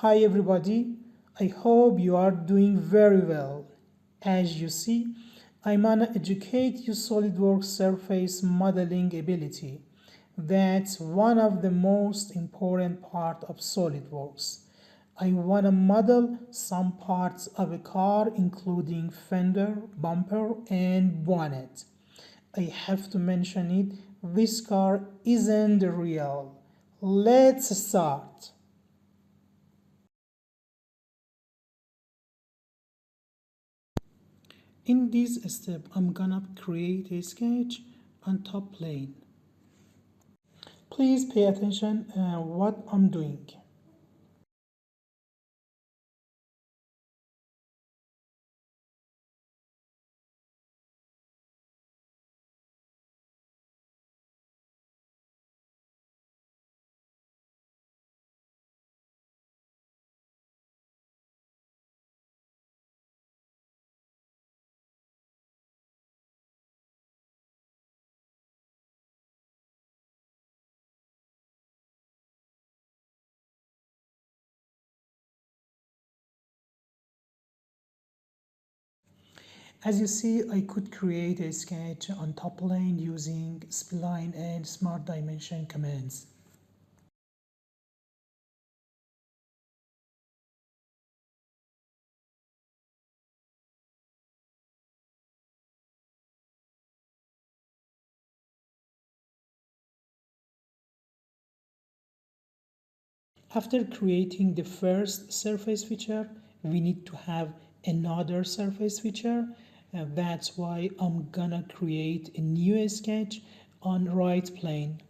Hi everybody, I hope you are doing very well. As you see, I'm gonna educate you SolidWorks surface modeling ability. That's one of the most important part of SolidWorks. I wanna model some parts of a car including fender, bumper and bonnet. I have to mention it, this car isn't real. Let's start. In this step, I'm gonna create a sketch on top plane. Please pay attention what I'm doing. As you see, I could create a sketch on top plane using spline and smart dimension commands. After creating the first surface feature, we need to have another surface feature. That's why I'm gonna create a new sketch on right plane.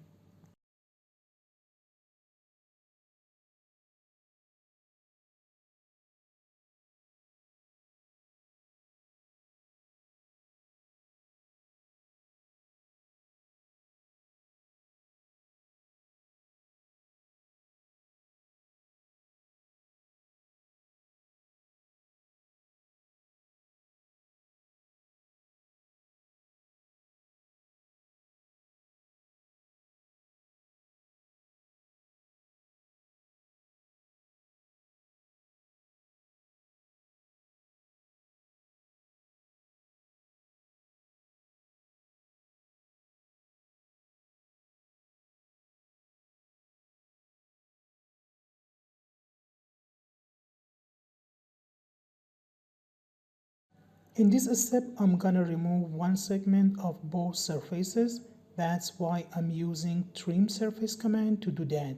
In this step, I'm gonna remove one segment of both surfaces. That's why I'm using trim surface command to do that.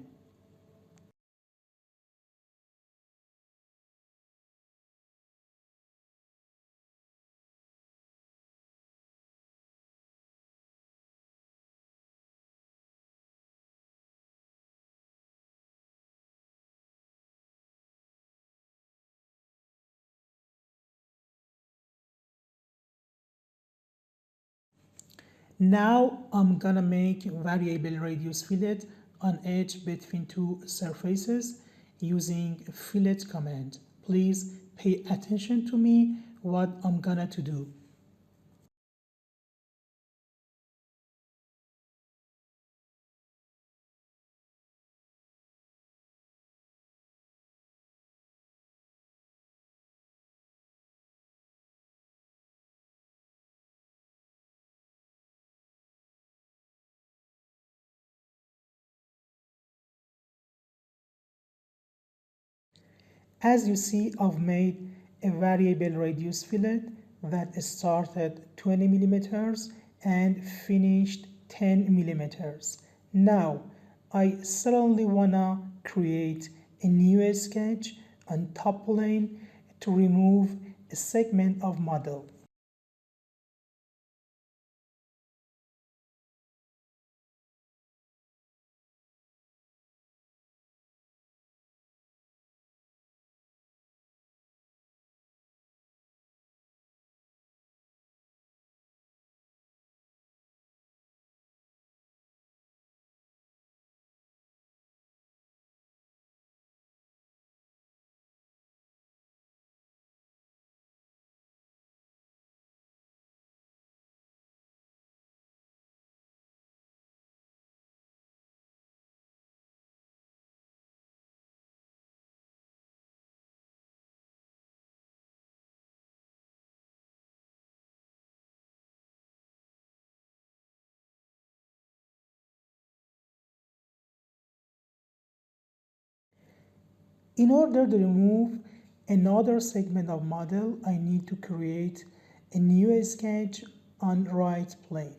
Now I'm gonna make variable radius fillet on edge between two surfaces using fillet command. Please pay attention to me what I'm gonna to do. As you see, I've made a variable radius fillet that started 20 millimeters and finished 10 millimeters. Now, I suddenly wanna create a new sketch on top plane to remove a segment of model. In order to remove another segment of model, I need to create a new sketch on right plane.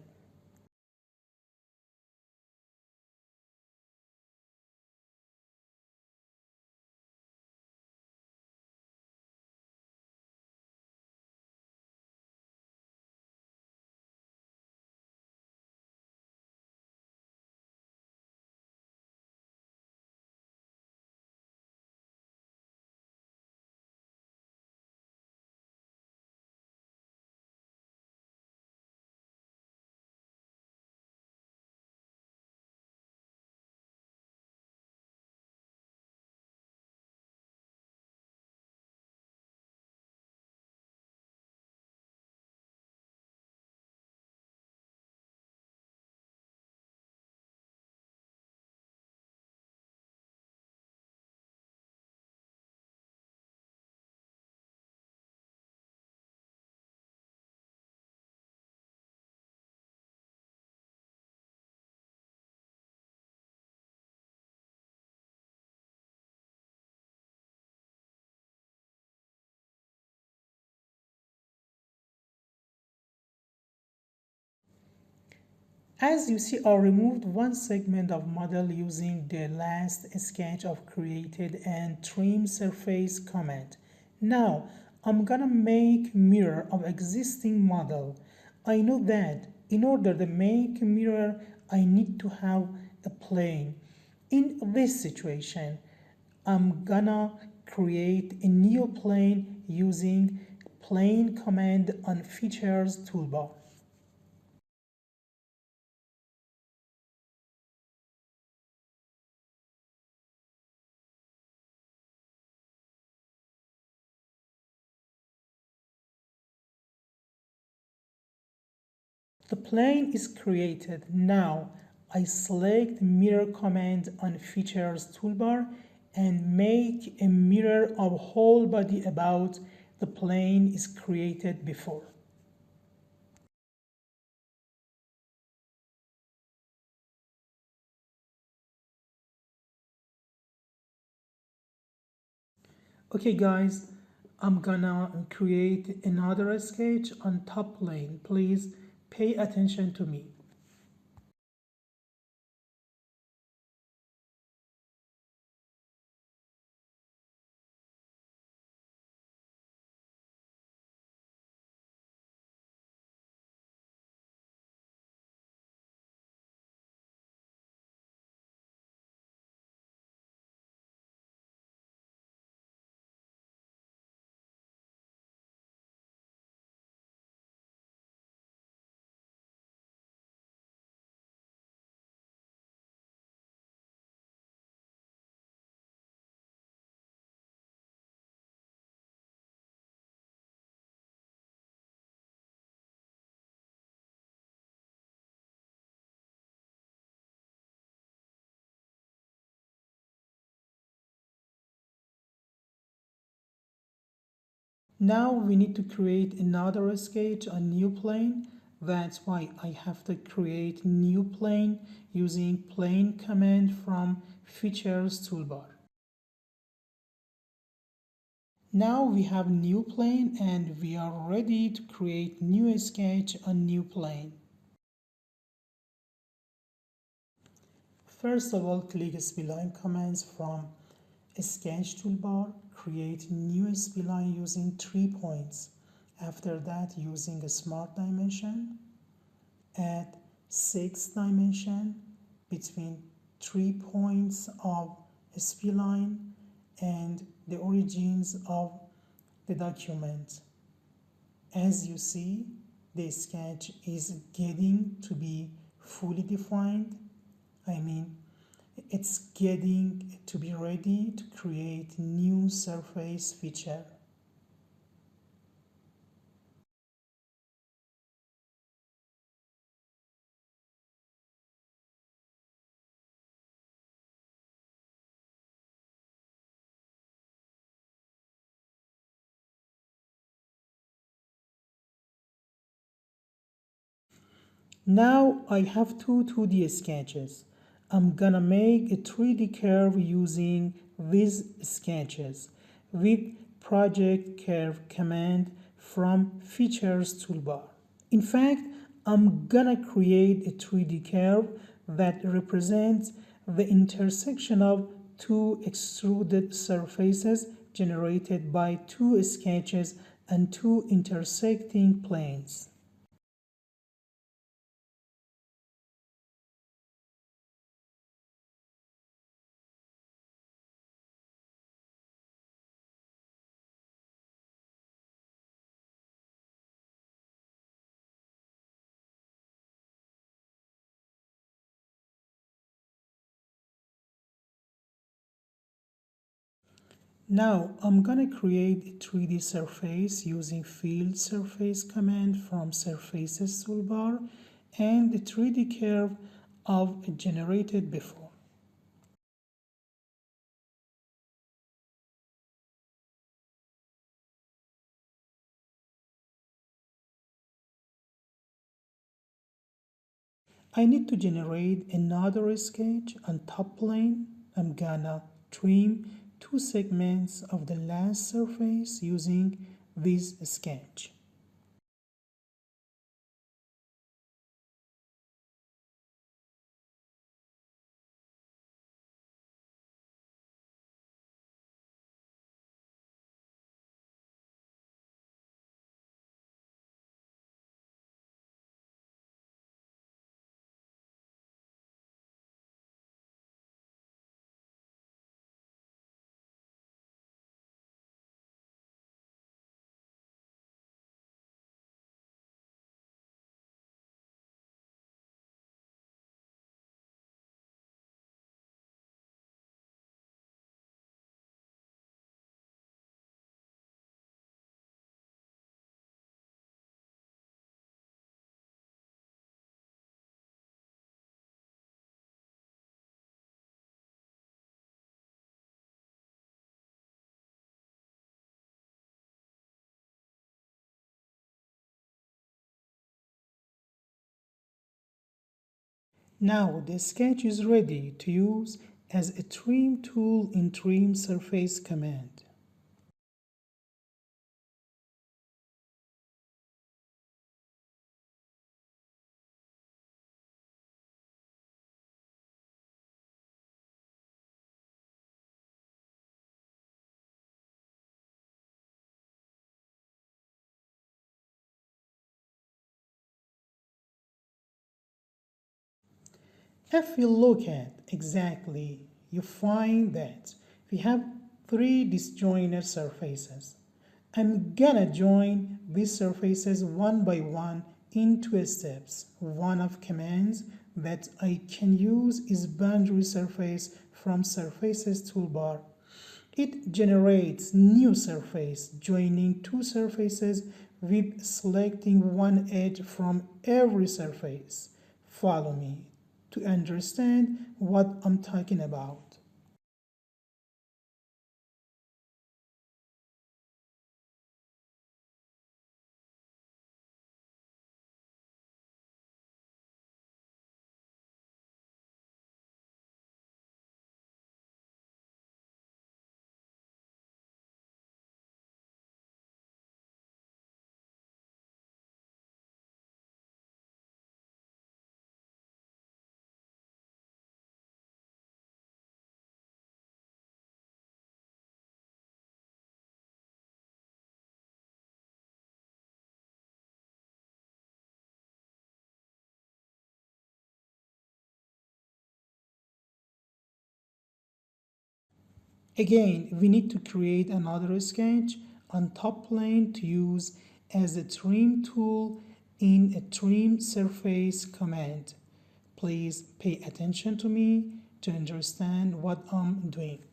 As you see, I removed one segment of model using the last sketch of created and trim surface command. Now, I'm gonna make mirror of existing model. I know that in order to make a mirror, I need to have a plane. In this situation, I'm gonna create a new plane using plane command on features toolbar. The plane is created. Now I select mirror command on features toolbar and make a mirror of whole body about the plane is created before. Okay guys, I'm gonna create another sketch on top plane. Please pay attention to me. Now we need to create another sketch, a new plane. That's why I have to create new plane using plane command from features toolbar. Now we have new plane and we are ready to create new sketch on new plane. First of all, click spline commands from sketch toolbar, create new spline using 3 points. After that, using a smart dimension, add 6 dimension between 3 points of a spline and the origins of the document. As you see, the sketch is getting to be fully defined. It's getting to be ready to create new surface feature. Now I have two 2D sketches. I'm gonna make a 3D curve using these sketches with Project Curve command from Features toolbar. In fact, I'm gonna create a 3D curve that represents the intersection of two extruded surfaces generated by two sketches and two intersecting planes. Now I'm gonna create a 3D surface using Fill Surface command from Surfaces toolbar and the 3D curve I've generated before. I need to generate another sketch on top plane. I'm gonna trim two segments of the last surface using this sketch. Now the sketch is ready to use as a trim tool in Trim Surface command. If you look at exactly, you find that we have three disjointed surfaces. I'm gonna join these surfaces one by one in two steps. One of commands that I can use is boundary surface from Surfaces toolbar. It generates new surface, joining two surfaces with selecting one edge from every surface. Follow me to understand what I'm talking about. Again, we need to create another sketch on top plane to use as a trim tool in a trim surface command. Please pay attention to me to understand what I'm doing.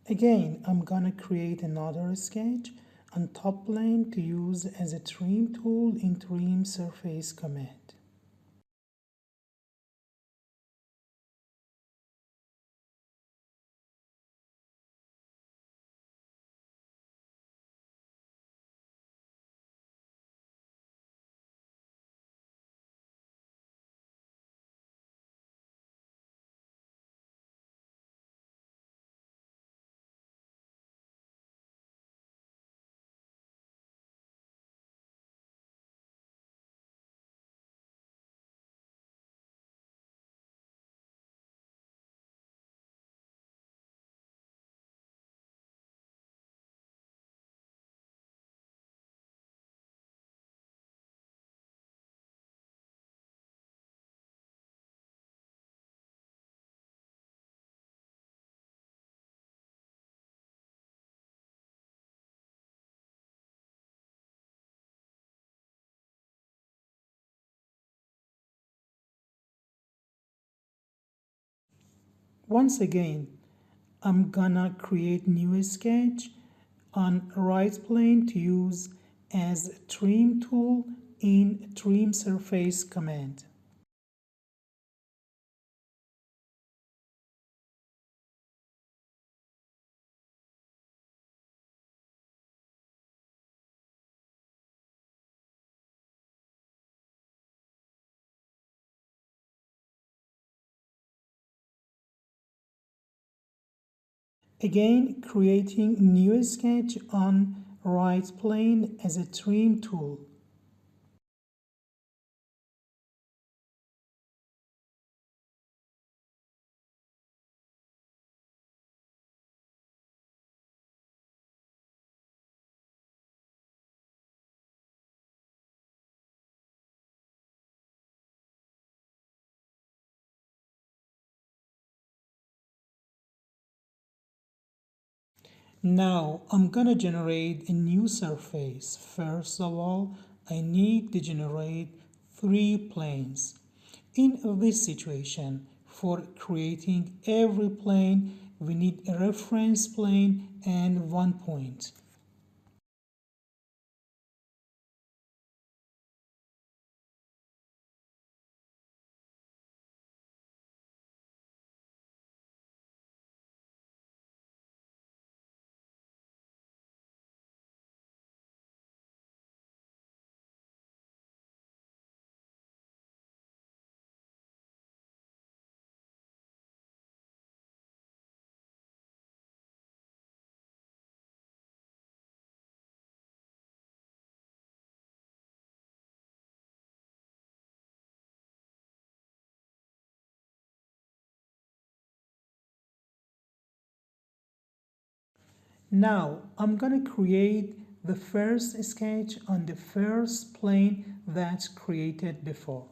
Again, I'm gonna create another sketch on top plane to use as a trim tool in trim surface command. Once again, I'm gonna create new sketch on right plane to use as a trim tool in trim surface command. Again, creating new sketch on right plane as a trim tool. Now I'm gonna generate a new surface. First of all, I need to generate three planes. In this situation, for creating every plane, we need a reference plane and one point. Now I'm gonna create the first sketch on the first plane that's created before.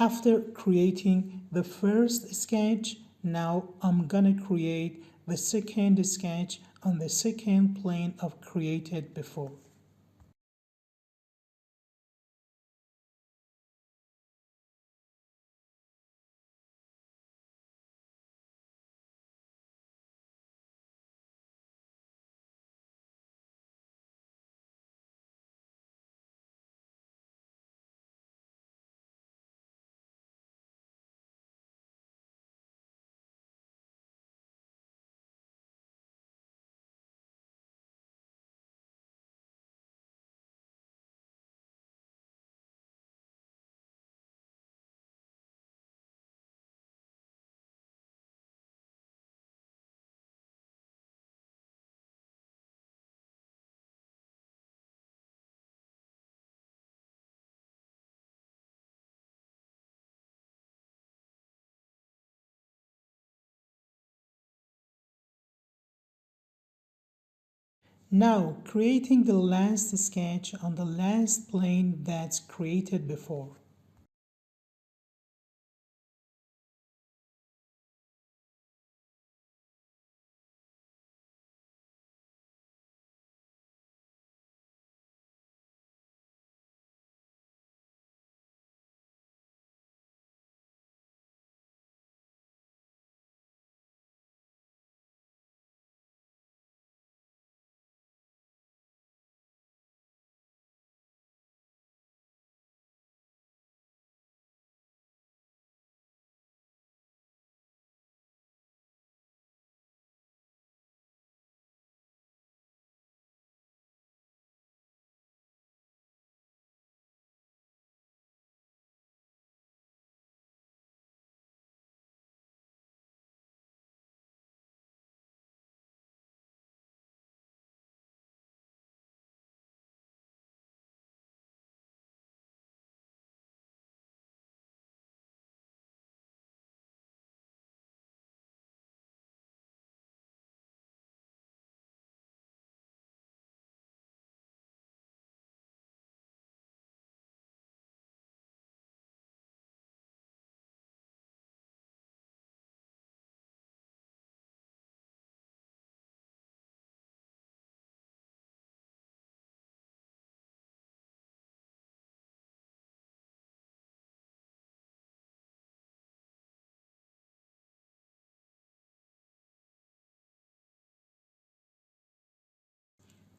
After creating the first sketch, now I'm gonna create the second sketch on the second plane of created before. Now, creating the last sketch on the last plane that's created before.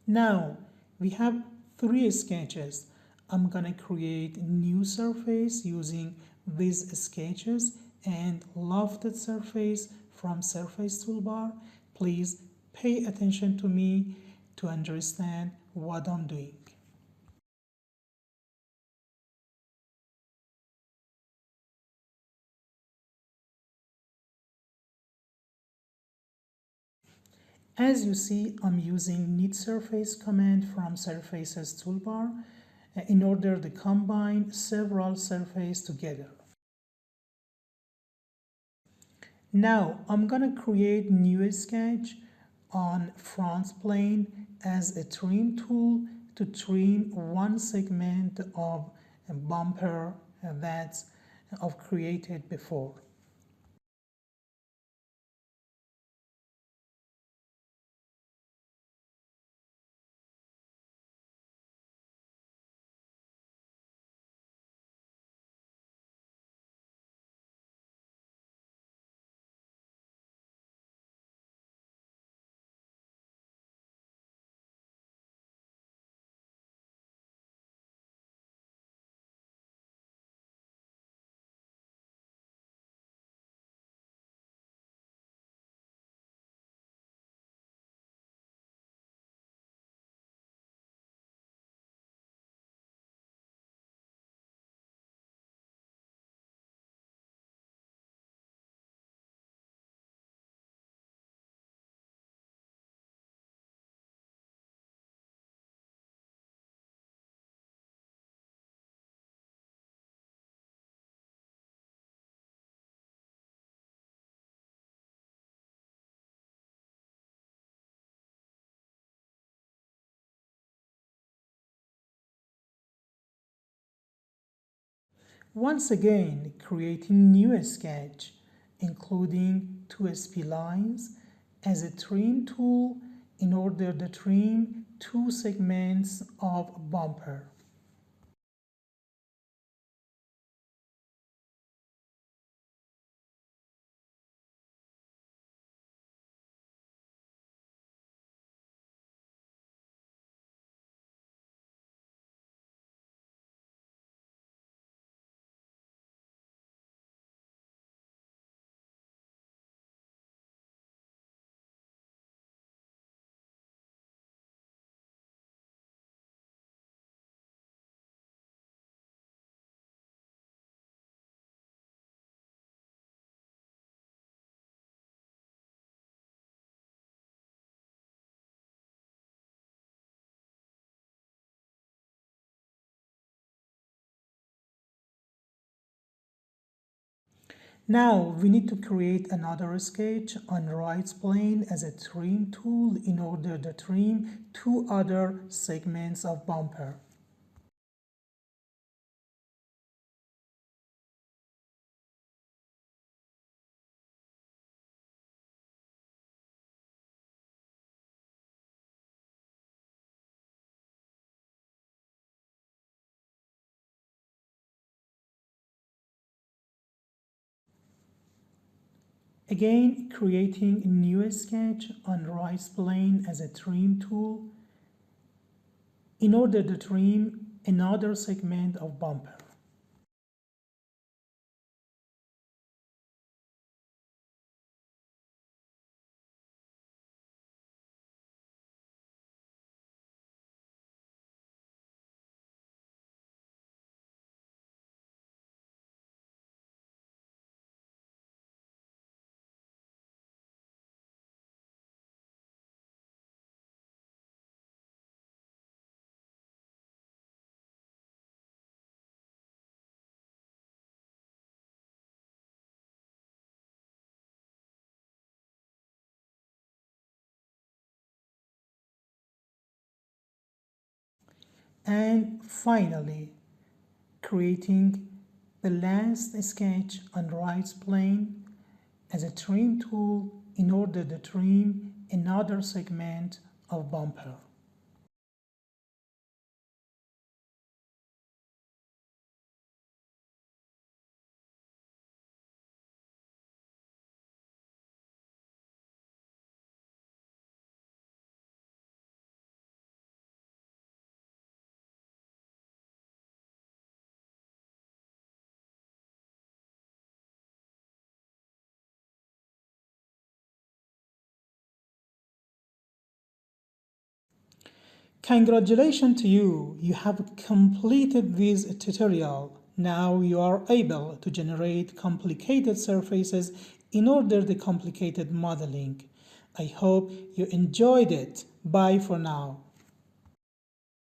Now, we have three sketches. I'm gonna create a new surface using these sketches and lofted surface from surface toolbar. Please pay attention to me to understand what I'm doing. As you see, I'm using knit surface command from surfaces toolbar in order to combine several surfaces together. Now I'm gonna create new sketch on front plane as a trim tool to trim one segment of a bumper that I've created before. Once again, creating new sketch, including two splines as a trim tool in order to trim two segments of bumper. Now we need to create another sketch on right plane as a trim tool in order to trim two other segments of bumper. Again, creating a new sketch on right plane as a trim tool in order to trim another segment of bumper. And finally, creating the last sketch on right plane as a trim tool in order to trim another segment of bumper. Congratulations to you! You have completed this tutorial. Now you are able to generate complicated surfaces in order to complicated modeling. I hope you enjoyed it. Bye for now.